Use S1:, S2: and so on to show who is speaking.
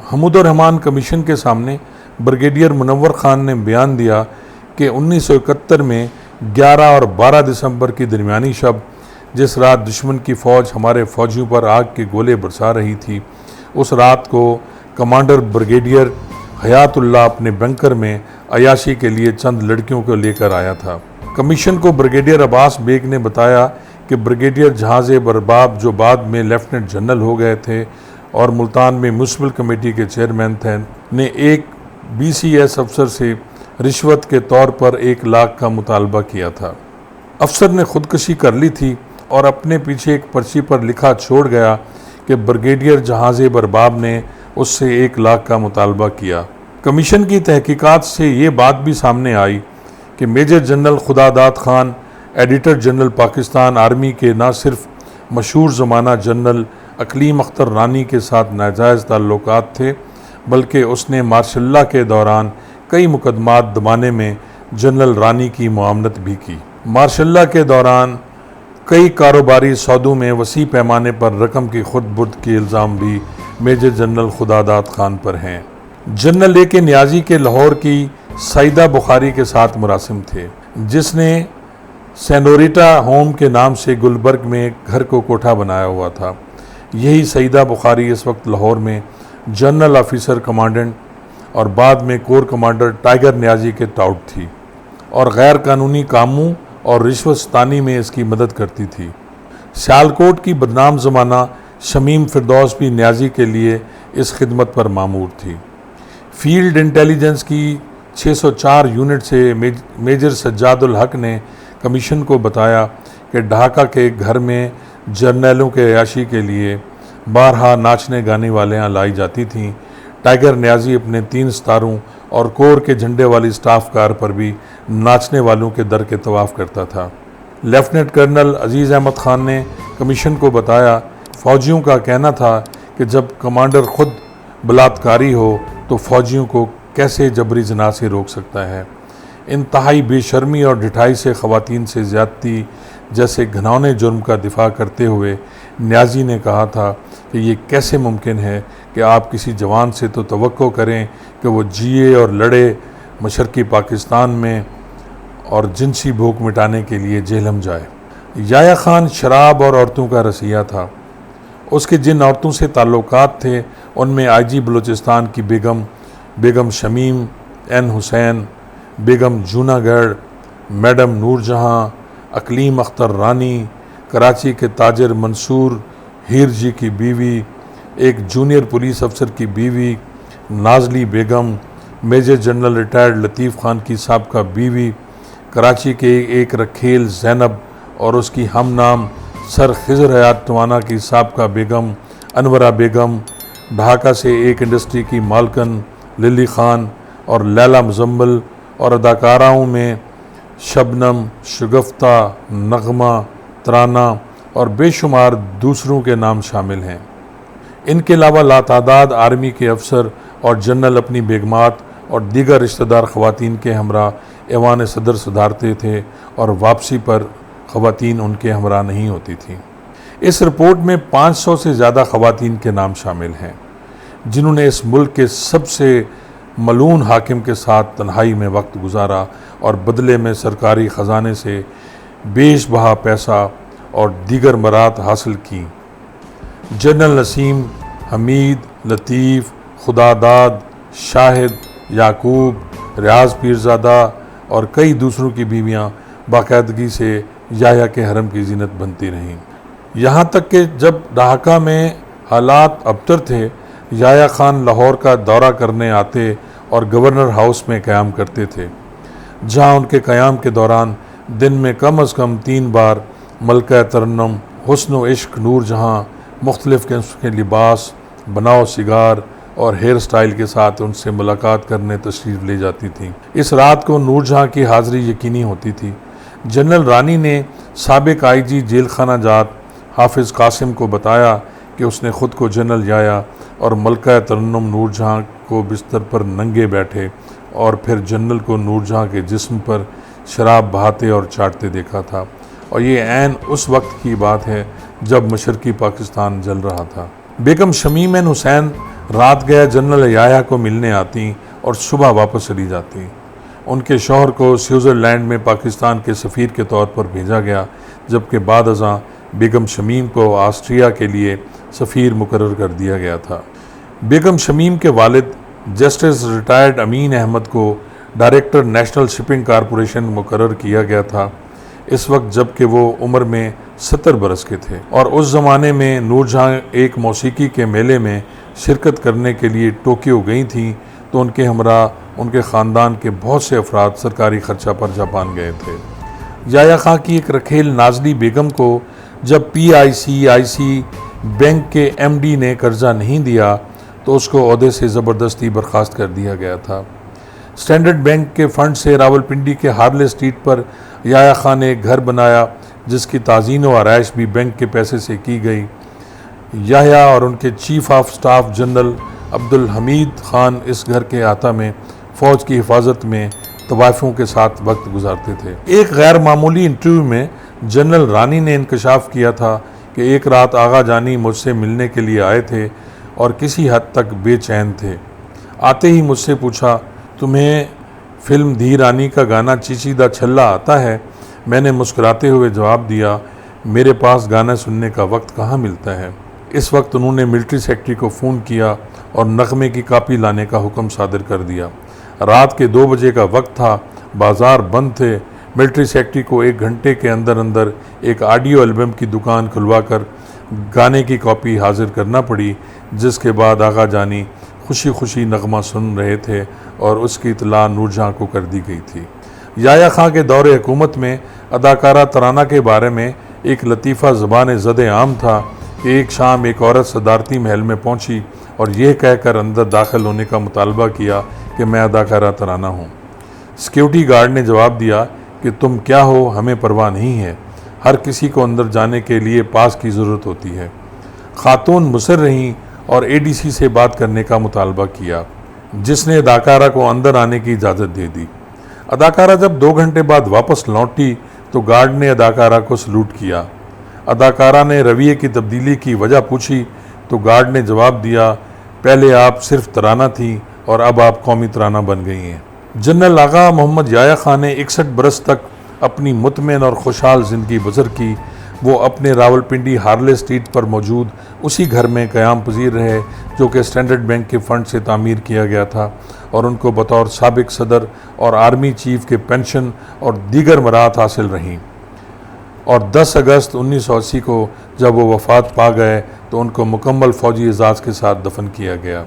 S1: हमूदुर्रहमान commission के सामने brigadier Munawwar Khan ने बयान दिया कि 1971 में 11 और 12 दिसंबर की दरमियानी शब जिस रात दुश्मन की फ़ौज हमारे फ़ौजियों पर आग के गोले बरसा रही थी, उस रात को कमांडर ब्रिगेडियर हयातुल्लाह अपने बंकर में अयाशी के लिए चंद लड़कियों को लेकर आया था। कमीशन को ब्रिगेडियर अब्बास बेग ने बताया कि ब्रिगेडियर जहाज़े बरबाब, जो बाद में लेफ्टिनेंट जनरल हो गए थे और मुल्तान में म्यूनसिपल कमेटी के चेयरमैन थे, ने एक BCS अफसर से रिश्वत के तौर पर 1 लाख का मुतालबा किया था। अफसर ने खुदकशी कर ली थी और अपने पीछे एक पर्ची पर लिखा छोड़ गया कि ब्रिगेडियर जहाज़े बरबाब ने उससे 1 लाख का मुतालबा किया। कमीशन की तहकीकात से ये बात भी सामने आई कि major general Khudadad Khan editor general Pakistan army के न सिर्फ मशहूर ज़माना जनरल अकलीम अख्तर रानी के साथ नाजायज़ ताल्लुकात थे, बल्कि उसने मार्शल्ला के दौरान कई मुकदमात दबाने में जनरल रानी की मुआवनत भी की। मार्शल्ला के दौरान कई कारोबारी सौदों में वसी पैमाने पर रकम की खुर्द-बुर्द के इल्ज़ाम भी मेजर जनरल खुदादाद खान पर हैं। General A.K. नियाज़ी के लाहौर की सईदा बुखारी के साथ मुरासिम थे, जिसने सेनोरिटा होम के नाम से गुलबर्ग में घर को कोठा बनाया हुआ था। यही सईदा बुखारी इस वक्त लाहौर में जनरल ऑफिसर कमांडेंट और बाद में कोर कमांडर टाइगर नियाज़ी के टाउट थी और गैर कानूनी कामों और रिश्वतस्तानी में इसकी मदद करती थी। सियालकोट की बदनाम ज़माना शमीम फिरदौस भी नियाज़ी के लिए इस खिदमत पर मामूर थी। फील्ड इंटेलिजेंस की 604 यूनिट से मेजर सज्जादुल हक ने कमीशन को बताया कि ढाका के घर में जर्नैलों के अयाशी के लिए बारहा नाचने गाने वालियाँ लाई जाती थीं। टाइगर नियाज़ी अपने 3 सितारों और कोर के झंडे वाली स्टाफ कार पर भी नाचने वालों के दर के तवाफ़ करता था। लेफ्टिनेंट कर्नल अजीज़ अहमद खान ने कमीशन को बताया, फ़ौजियों का कहना था कि जब कमांडर खुद बलात्कारी हो तो फ़ौजियों को कैसे जबरी जना से रोक सकता है। इंतहाई बेशर्मी और ढिठाई से ख़वातीन से ज़्यादती जैसे घिनौने जुर्म का दिफा करते हुए नियाज़ी ने कहा था कि ये कैसे मुमकिन है कि आप किसी जवान से तो तवक्को करें कि वो जिए और लड़े मशरक़ी पाकिस्तान में और जिनसी भूख मिटाने के लिए जेहलम जाए। याया खान शराब और औरतों का रसिया था। उसके जिन औरतों से ताल्लुकात थे उनमें IG बलूचिस्तान की बेगम शमीम N हुसैन, बेगम जूनागढ़, मैडम नूरजहाँ, अकलीम अख्तर रानी, कराची के ताजर मंसूर हीर जी की बीवी, एक जूनियर पुलिस अफसर की बीवी नाजली बेगम, मेजर जनरल रिटायर्ड लतीफ़ खान की साबका बीवी, कराची के एक रखेल ज़ैनब और उसकी हम नाम सर खिज़र हयात टवाना की साबका बेगम अनवरा बेगम, ढाका से एक इंडस्ट्री की मालकन लिली खान और लैला मुजम्मल, और अदाकाराओं में शबनम, शुगफ्ता, नगमा, तराना और बेशुमार दूसरों के नाम शामिल हैं। इनके अलावा लातादाद आर्मी के अफसर और जनरल अपनी बेगमात और दीगर रिश्तेदार ख़वातीन के हमरा ऐवान सदर सुधारते थे और वापसी पर ख़वातीन उनके हमरा नहीं होती थीं। इस रिपोर्ट में 500 से ज़्यादा ख़वातीन के नाम शामिल हैं जिन्होंने इस मुल्क के सबसे मलून हाकिम के साथ तन्हाई में वक्त गुजारा और बदले में सरकारी ख़जाने से बेशबहा पैसा और दीगर मरात हासिल की। जनरल नसीम, हमीद, लतीफ़, खुदादाद, शाहिद, याकूब, रियाज पीरज़ादा और कई दूसरों की बीवियाँ बाकायदगी से याया के हरम की जीनत बनती रहीं। यहाँ तक कि जब ढाका में हालात अबतर थे, याया खान लाहौर का दौरा करने आते और गवर्नर हाउस में क़याम करते थे, जहाँ उनके क़याम के दौरान दिन में कम अज़ कम 3 बार मलका तरन्नुम, हुस्न व इश्क नूरजहाँ मुख्तलिफ़ किस्म के लिबास, बनाओ सिगार और हेयर स्टाइल के साथ उनसे मुलाकात करने तशरीफ़ ले जाती थीं। इस रात को नूरजहाँ की हाज़िरी यकीनी होती थी। जनरल रानी ने साबिक IG जेल खाना जात हाफिज़ कासिम को बताया कि उसने ख़ुद को जनरल याया और मलका तरन्नुम नूरजहाँ को बिस्तर पर नंगे बैठे और फिर जनरल को नूरजहाँ के जिस्म पर शराब बहाते और चाटते देखा था, और ये ऐन उस वक्त की बात है जब मशरक़ी पाकिस्तान जल रहा था। बेगम शमीम N हुसैन रात गया जनरल याया को मिलने आती और सुबह वापस चली जाती। उनके शौहर को स्विट्ज़रलैंड में पाकिस्तान के सफ़ीर के तौर पर भेजा गया, जबकि बाद अज़ां बेगम शमीम को ऑस्ट्रिया के लिए सफ़ीर मुकर्रर कर दिया गया था। बेगम शमीम के वालिद जस्टिस रिटायर्ड अमीन अहमद को डायरेक्टर नेशनल शिपिंग कॉरपोरेशन मुकर्रर किया गया था, इस वक्त जबकि वो उम्र में 70 बरस के थे। और उस ज़माने में नूरजहां एक मौसीकी के मेले में शिरकत करने के लिए टोक्यो गई थी, तो उनके हमरा उनके ख़ानदान के बहुत से अफराद सरकारी ख़र्चा पर जापान गए थे। याया खां की एक रखेल नाजली बेगम को जब PICIC बैंक के MD ने कर्जा नहीं दिया तो उसको ओहदे से ज़बरदस्ती बर्खास्त कर दिया गया था। स्टैंडर्ड बैंक के फ़ंड से रावलपिंडी के हार्ले स्ट्रीट पर याया खां ने एक घर बनाया, जिसकी ताज़ीन व आराइश भी बैंक के पैसे से की गई। याया और उनके chief of staff general Abdul Hamid Khan इस घर के अहाता में फ़ौज की हिफाजत में तवाफ़ों के साथ वक्त गुजारते थे। एक गैर मामूली इंटरव्यू में जनरल रानी ने इंकशाफ किया था कि एक रात आगा जानी मुझसे मिलने के लिए आए थे और किसी हद तक बेचैन थे। आते ही मुझसे पूछा, तुम्हें फिल्म धी रानी का गाना चीचीदा छल्ला आता है? मैंने मुस्कुराते हुए जवाब दिया, मेरे पास गाना सुनने का वक्त कहाँ मिलता है। इस वक्त उन्होंने मिलिट्री सेक्रेटरी को फ़ोन किया और नगमे की कापी लाने का हुक्म सादिर कर दिया। रात के 2 बजे का वक्त था, बाज़ार बंद थे। मिलिट्री सेक्रेटरी को 1 घंटे के अंदर अंदर एक ऑडियो एल्बम की दुकान खुलवाकर गाने की कॉपी हाजिर करना पड़ी, जिसके बाद आगा जानी खुशी खुशी नगमा सुन रहे थे और उसकी इतला नूरजहां को कर दी गई थी। याया खां के दौरे हुकूमत में अदाकारा तराना के बारे में एक लतीफ़ा ज़बान ज़द आम था कि एक शाम एक औरत सदारती महल में पहुंची और यह कहकर अंदर दाखिल होने का मुतालबा किया कि मैं अदाकारा तराना हूँ। सिक्योरिटी गार्ड ने जवाब दिया कि तुम क्या हो, हमें परवाह नहीं है, हर किसी को अंदर जाने के लिए पास की ज़रूरत होती है। खातून मुसर रहीं और ADC से बात करने का मुतालबा किया, जिसने अदाकारा को अंदर आने की इजाज़त दे दी। अदाकारा जब 2 घंटे बाद वापस लौटी तो गार्ड ने अदाकारा को सलूट किया। अदाकारा ने रवैये की तब्दीली की वजह पूछी तो गार्ड ने जवाब दिया, पहले आप सिर्फ तराना थी और अब आप कौमी तराना बन गई हैं। जनरल आगा मोहम्मद याया खां ने 61 बरस तक अपनी मुतमईन और खुशहाल ज़िंदगी बसर की। वो अपने रावलपिंडी हार्ले स्ट्रीट पर मौजूद उसी घर में क़याम पजीर रहे जो कि स्टैंडर्ड बैंक के फ़ंड से तामीर किया गया था, और उनको बतौर साबिक सदर और आर्मी चीफ के पेंशन और दीगर मराहत हासिल रहीं। और 10 अगस्त 1980 को जब वो वफ़ात पा गए तो उनको मुकम्मल फ़ौजी एजाज़ के साथ दफन किया गया।